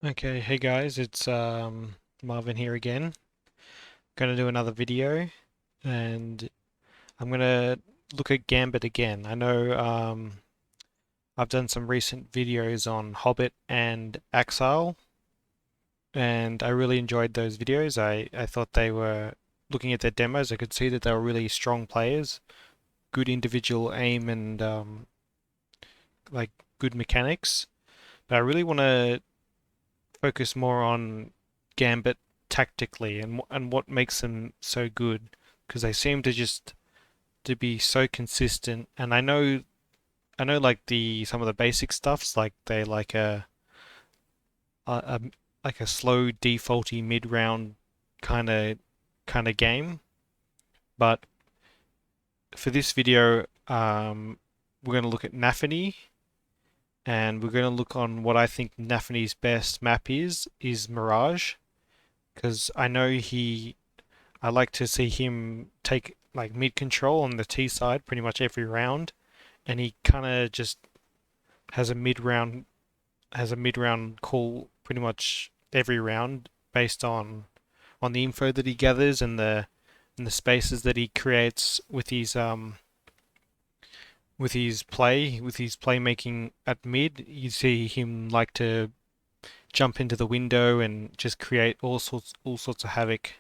Okay, hey guys, it's Marvin here again. Gonna do another video, and I'm gonna look at Gambit again. I know I've done some recent videos on Hobbit and Exile, and I really enjoyed those videos. I thought they were, looking at their demos, I could see that they were really strong players, good individual aim and like good mechanics. But I really want to focus more on Gambit tactically and what makes them so good, because they seem to just to be so consistent. And I know like the some of the basic stuffs, like they a like a slow defaulty mid round kind of game. But for this video, we're going to look at nafany, and we're going to look on what I think nafany's best map is Mirage, because I like to see him take like mid control on the T side pretty much every round, and he kind of just has a mid round call pretty much every round based on the info that he gathers and the spaces that he creates with his playmaking at mid. You see him like to jump into the window and just create all sorts of havoc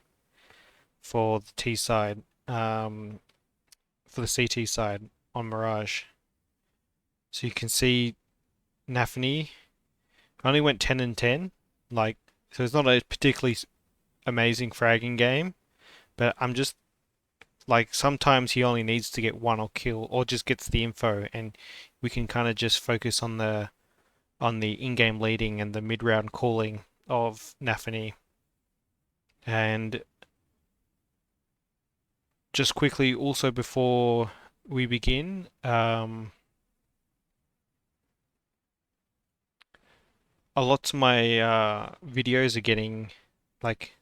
for the T side, for the CT side on Mirage. So you can see nafany only went 10 and 10. Like, so it's not a particularly amazing fragging game, but I'm just like sometimes he only needs to get one or kill or just gets the info, and we can kind of just focus on the in-game leading and the mid-round calling of nafany. And just quickly, also before we begin, a lot of my videos are getting like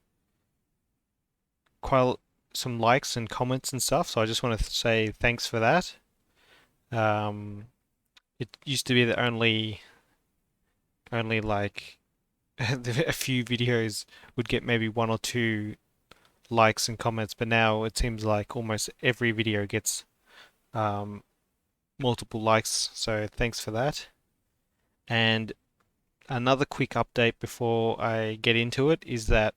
quite some likes and comments and stuff, so I just want to say thanks for that. Um, it used to be that only like a few videos would get maybe one or two likes and comments, but now it seems like almost every video gets um, multiple likes, so thanks for that. And another quick update before I get into it is that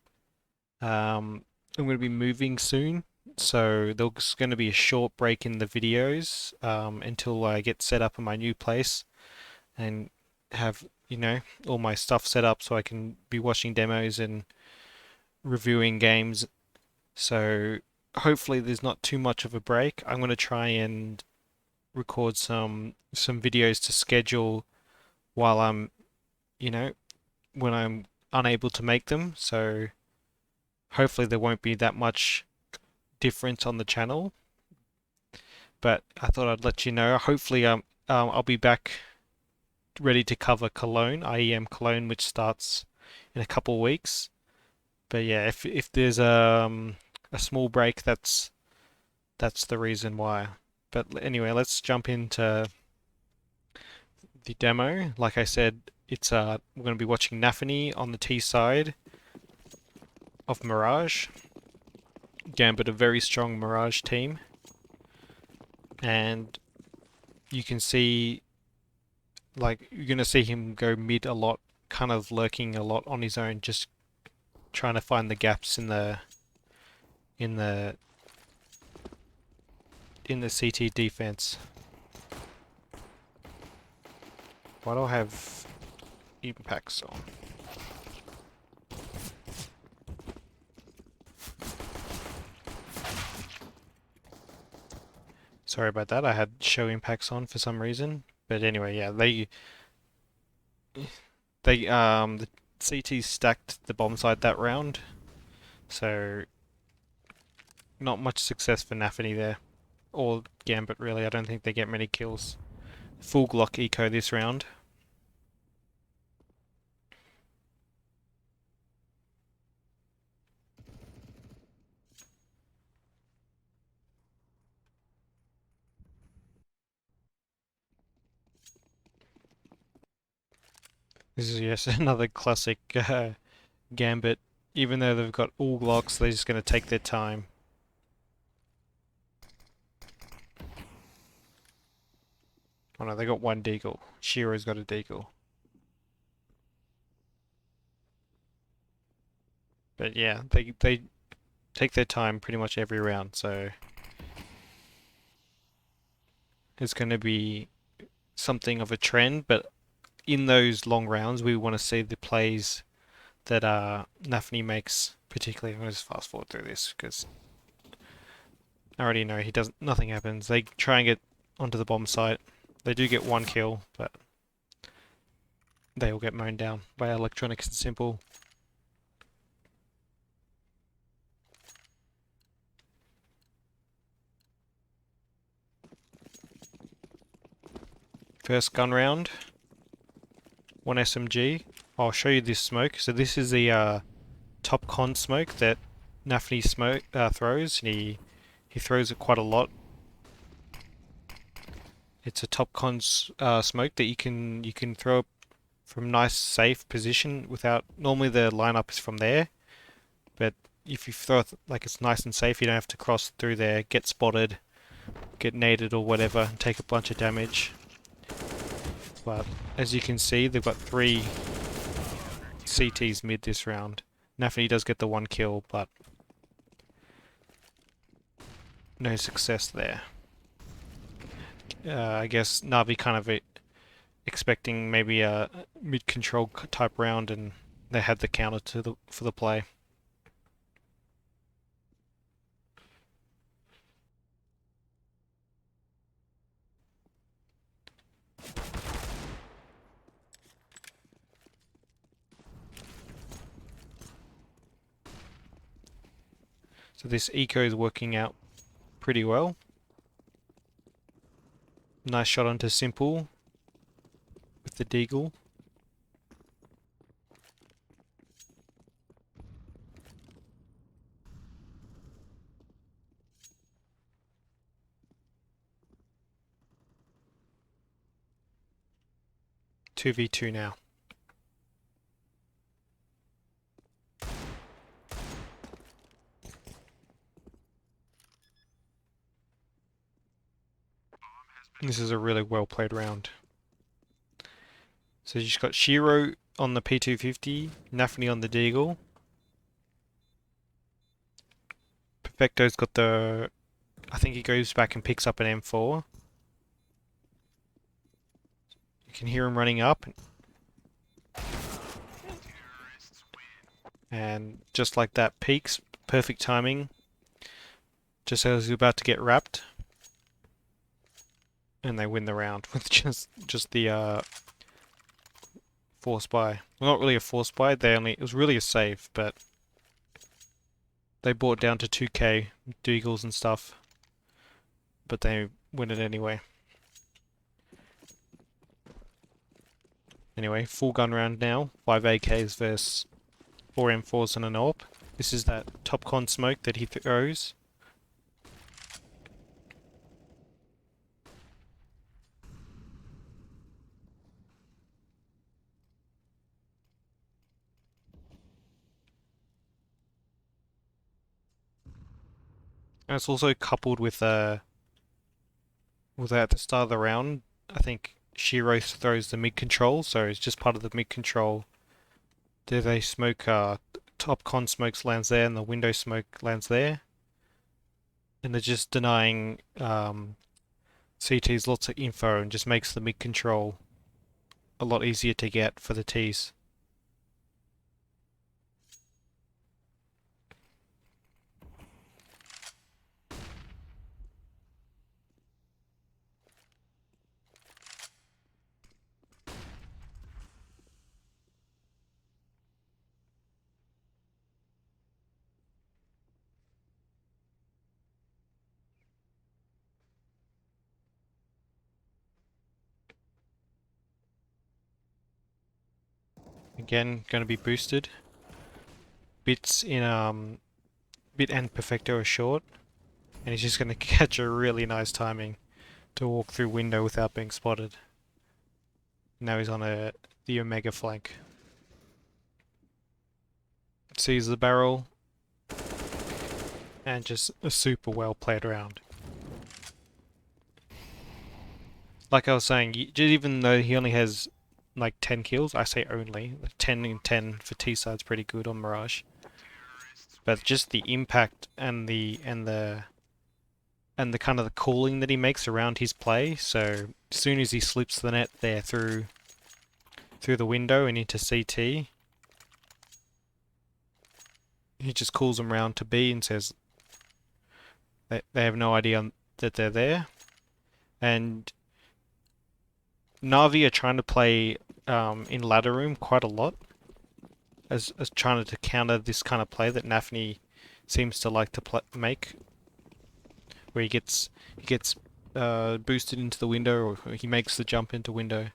I'm going to be moving soon, so there's going to be a short break in the videos until I get set up in my new place and have, all my stuff set up so I can be watching demos and reviewing games. So hopefully there's not too much of a break. I'm going to try and record some videos to schedule while I'm, you know, when I'm unable to make them. So hopefully there won't be that much difference on the channel. But I thought I'd let you know. Hopefully, I'll be back ready to cover Cologne, IEM Cologne, which starts in a couple of weeks. But yeah, if there's a small break, that's the reason why. But anyway, let's jump into the demo. Like I said, it's we're going to be watching nafany on the T side of Mirage. Gambit, a very strong Mirage team, and you can see like you're going to see him go mid a lot, kind of lurking a lot on his own, just trying to find the gaps in the in the CT defense. Why do I have impacts on? Sorry about that. I had show impacts on for some reason. But anyway, yeah, the CT stacked the bomb site that round, so not much success for nafany there. Or Gambit really. I don't think they get many kills. Full Glock eco this round. This is yes another classic Gambit. Even though they've got all locks, they're just going to take their time. Oh no, they got one deagle. Shiro's got a deagle. But yeah, they take their time pretty much every round, so it's going to be something of a trend. But in those long rounds, we want to see the plays that nafany makes. Particularly, I'm going to just fast forward through this because I already know he doesn't. Nothing happens. They try and get onto the bomb site. They do get one kill, but they all get mown down by electronics and simple. First gun round, one SMG. I'll show you this smoke. So this is the top con smoke that nafany throws, and he throws it quite a lot. It's a top con smoke that you can throw from nice safe position without. Normally the lineup is from there, but if you throw it like it's nice and safe, you don't have to cross through there, get spotted, get naded or whatever, and take a bunch of damage. But as you can see, they've got 3 CTs mid this round. nafany does get the 1 kill, but no success there. I guess Navi kind of expecting maybe a mid-control type round, and they had the counter for the play. So this eco is working out pretty well. Nice shot onto simple with the deagle. Two v two now. This is a really well played round. So you just got Shiro on the P250, nafany on the deagle. Perfecto's got the... I think he goes back and picks up an M4. You can hear him running up. And just like that, peaks. Perfect timing. Just as he's about to get wrapped. And they win the round with just the force buy. Well, not really a force buy. It was really a save, but they bought down to 2k deagles and stuff. But they win it anyway. Anyway, full gun round now. 5 AKs versus 4 M4s and an AWP. This is that top con smoke that he throws. And it's also coupled with at the start of the round, I think Shiro throws the mid control, so it's just part of the mid control. There they smoke, top con smokes lands there, and the window smoke lands there. And they're just denying CTs lots of info and just makes the mid control a lot easier to get for the Ts. Again, going to be boosted. Bits in Bit and Perfecto are short, and he's just going to catch a really nice timing to walk through window without being spotted. Now he's on a the Omega flank. Sees the barrel, and just a super well played round. Like I was saying, even though he only has like 10 kills, I say only, 10 in 10 for T-side's pretty good on Mirage. But just the impact and the kind of the calling that he makes around his play. So as soon as he slips the net there through the window and into CT, he just calls them round to B and says they have no idea that they're there. And Na'Vi are trying to play in ladder room quite a lot, as trying to counter this kind of play that nafany seems to like to make, where he gets boosted into the window, or he makes the jump into window.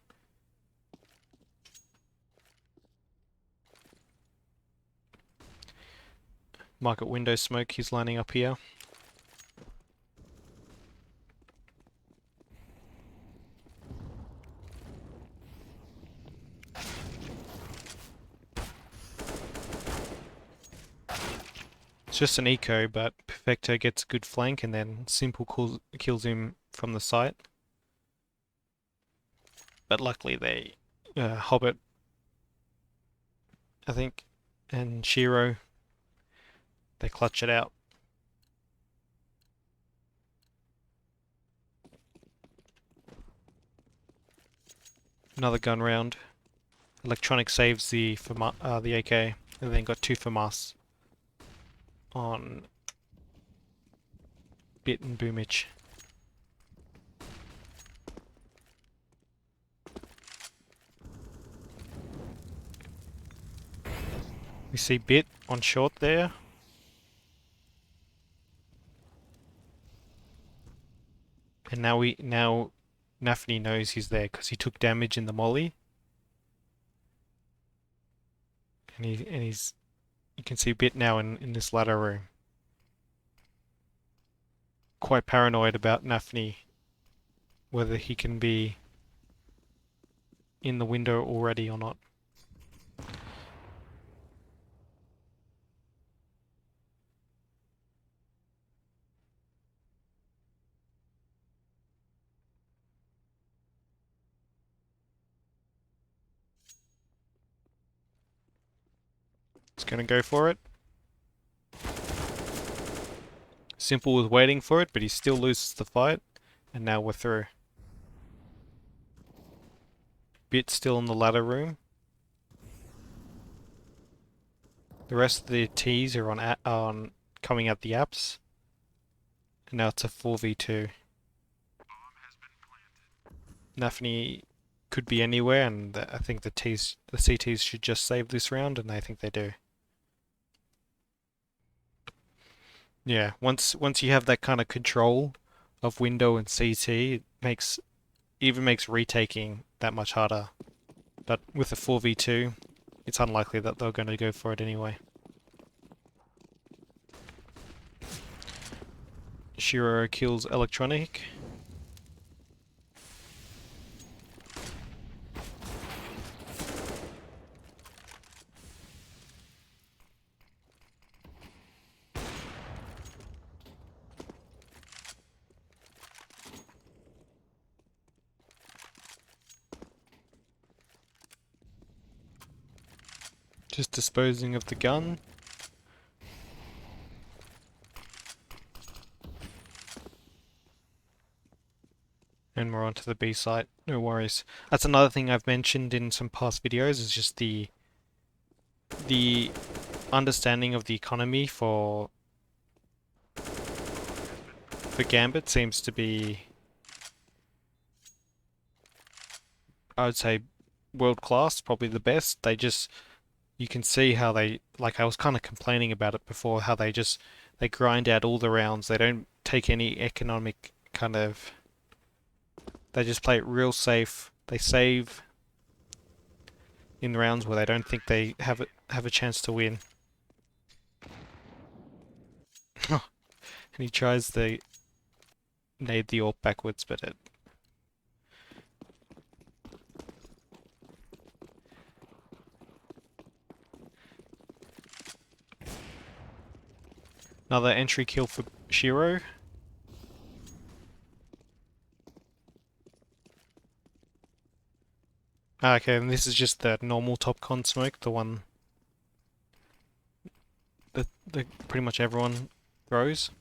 Market window smoke he's lining up here. It's just an eco, but Perfecto gets a good flank and then Simple kills him from the site. But luckily they, Hobbit, I think, and Shiro, they clutch it out. Another gun round. Electronic saves the AK, and then got 2 FAMAS on Bit and Boomich. We see Bit on short there. And now nafany knows he's there because he took damage in the molly. And he's you can see Bit now in this ladder room. Quite paranoid about nafany, whether he can be in the window already or not. He's gonna go for it. Simple was waiting for it, but he still loses the fight. And now we're through. Bit still in the ladder room. The rest of the T's are on coming out the apps. And now it's a 4v2. nafany could be anywhere, and I think the CTs should just save this round, and I think they do. Yeah, once you have that kind of control of window and CT, it even makes retaking that much harder. But with a 4v2, it's unlikely that they're going to go for it anyway. Shiro kills Electronic. Just disposing of the gun. And we're on to the B site, no worries. That's another thing I've mentioned in some past videos, is just the understanding of the economy for Gambit seems to be, I would say, world class, probably the best. You can see how they, like I was kind of complaining about it before, how they grind out all the rounds. They don't take any economic kind of, they just play it real safe. They save in rounds where they don't think they have a chance to win. And he tries to nade the AWP backwards, but Another entry kill for Shiro. Okay, and this is just the normal top con smoke, the one that pretty much everyone throws.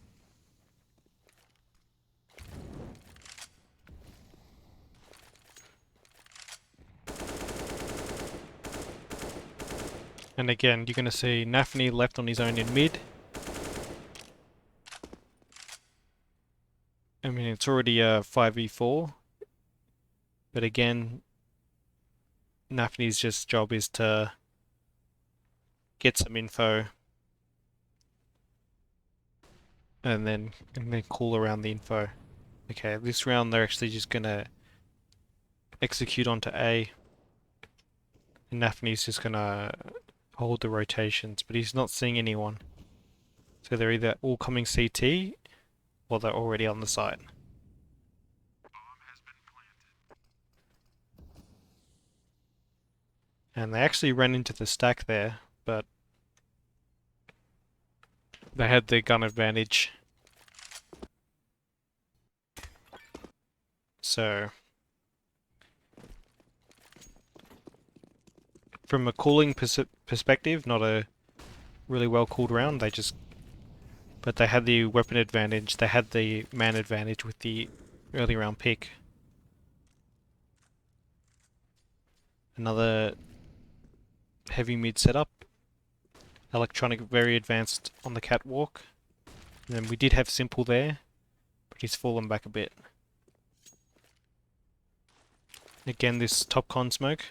And again, you're going to see nafany left on his own in mid. I mean, it's already a 5v4. But again, nafany's just job is to get some info and then call around the info. Okay, this round they're actually just going to execute onto A. And nafany's just going to hold the rotations, but he's not seeing anyone. So they're either all coming CT or they're already on the site. And they actually ran into the stack there, but they had their gun advantage. So from a cooling perspective, not a really well cooled round. But they had the weapon advantage. They had the man advantage with the early round pick. Another heavy mid setup. Electronic very advanced on the catwalk. And then we did have simple there, but he's fallen back a bit. Again, this top con smoke.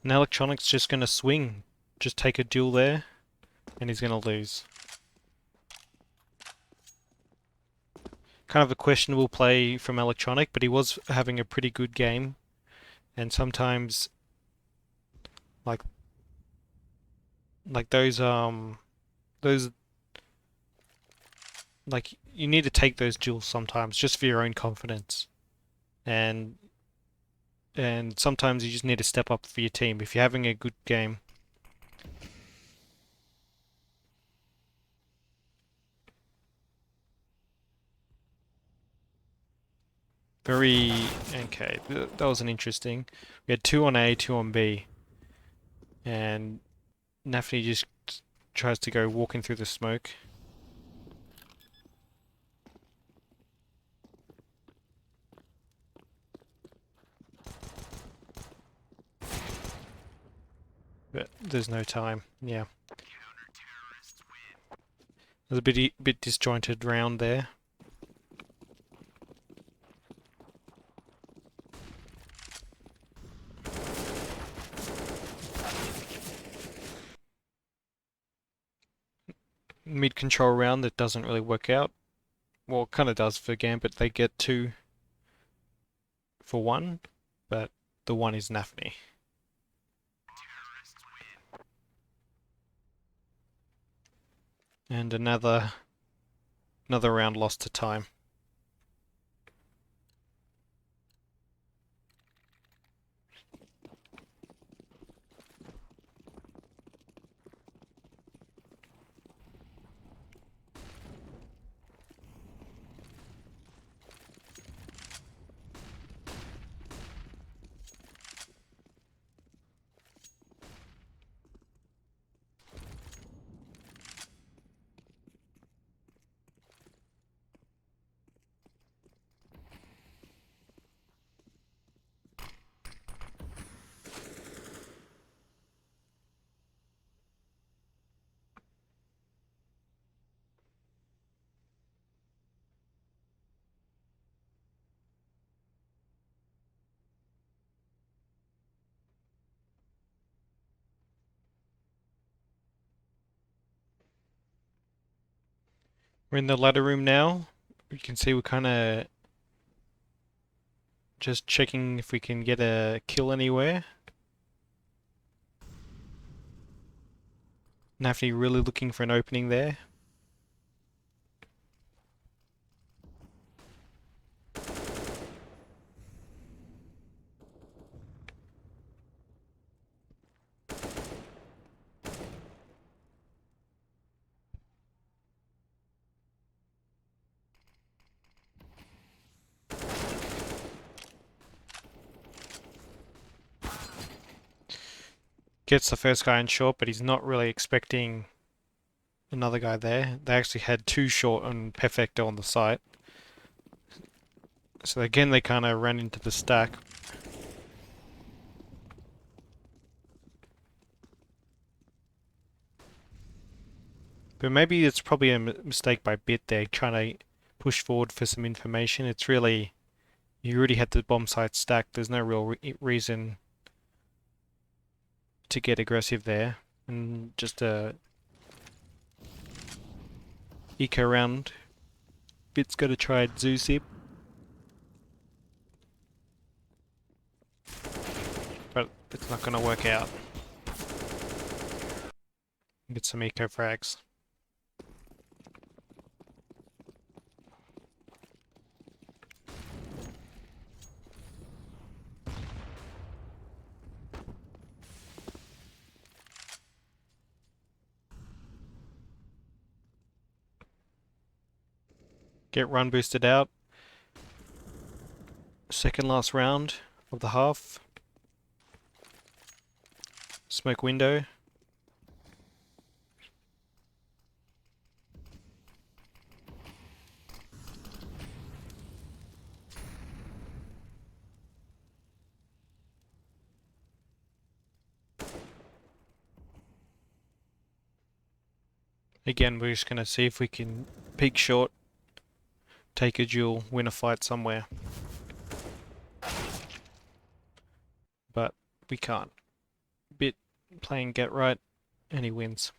And Electronic's just going to swing. Just take a duel there, and he's going to lose. Kind of a questionable play from Electronic, but he was having a pretty good game. And sometimes, like those, like, you need to take those duels sometimes, just for your own confidence. And sometimes you just need to step up for your team if you're having a good game. Okay, that was an interesting. We had 2 on A, 2 on B. And nafany just tries to go walking through the smoke. But there's no time, yeah. There's a bit disjointed round there. Mid-control round that doesn't really work out. Well, it kind of does for Gambit. They get 2 for 1, but the 1 is nafany. And another round lost to time. We're in the ladder room now. You can see we're kind of just checking if we can get a kill anywhere. nafany really looking for an opening there. Gets the first guy in short, but he's not really expecting another guy there. They actually had two short and Perfecto on the site. So again, they kind of ran into the stack. But maybe it's probably a mistake by Bit there, trying to push forward for some information. It's really, you already had the bomb site stacked. There's no real reason to get aggressive there. And just eco around. Bit's got to try Zeusip. But it's not going to work out. Get some eco frags. Get run boosted out. Second last round of the half. Smoke window. Again, we're just going to see if we can peek short, take a duel, win a fight somewhere. But we can't. Bit playing get right, and he wins.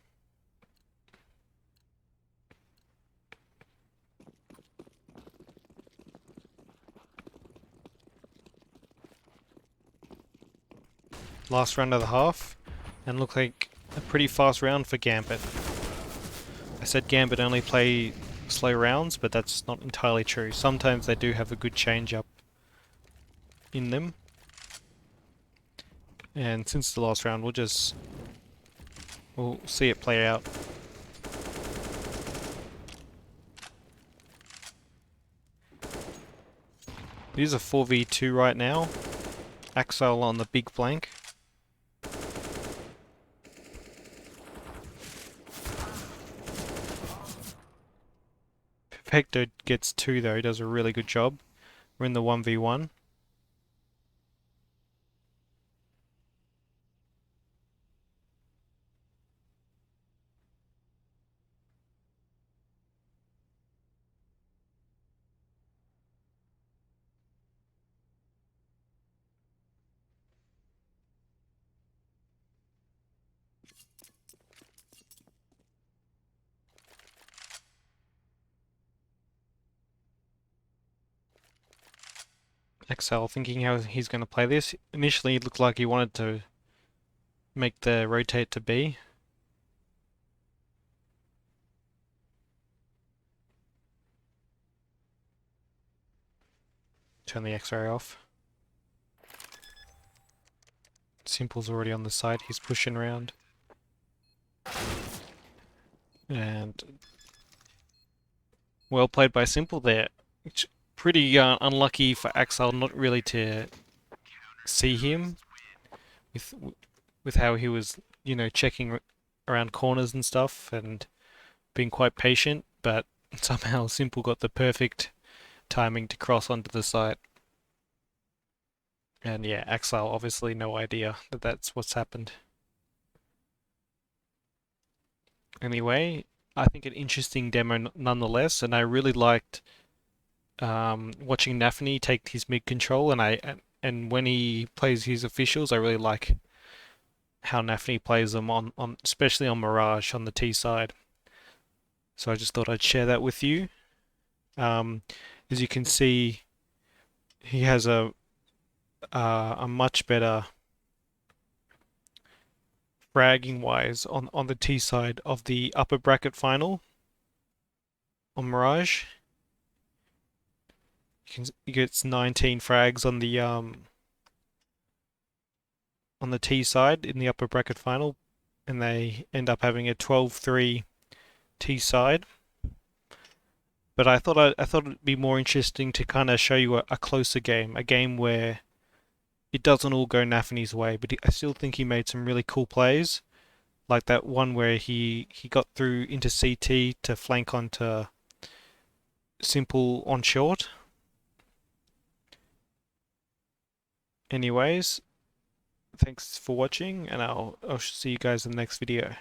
Last round of the half, and look like a pretty fast round for Gambit. I said Gambit only play slow rounds, but that's not entirely true. Sometimes they do have a good change up in them. And since the last round, we'll see it play out. It is a 4v2 right now. Axel on the big flank. Perfecto gets 2 though, does a really good job. We're in the 1v1. Axel thinking how he's going to play this. Initially it looked like he wanted to make the rotate to B. Turn the X-ray off. Simple's already on the side, he's pushing around. And well played by Simple there. It's pretty unlucky for Axel not really to see him with how he was, you know, checking around corners and stuff and being quite patient, but somehow Simple got the perfect timing to cross onto the site. And yeah, Axel obviously no idea that that's what's happened. Anyway, I think an interesting demo nonetheless, and I really liked watching nafany take his mid control, and when he plays his officials, I really like how nafany plays them on especially on Mirage on the T side. So I just thought I'd share that with you. As you can see, he has a much better fragging wise on the T side of the upper bracket final on Mirage. He gets 19 frags on the T side in the upper bracket final, and they end up having a 12-3 T side. But I thought it'd be more interesting to kind of show you a closer game, a game where it doesn't all go Nafany's way, but I still think he made some really cool plays, like that one where he got through into CT to flank onto Simple on short. Anyways, thanks for watching, and I'll see you guys in the next video.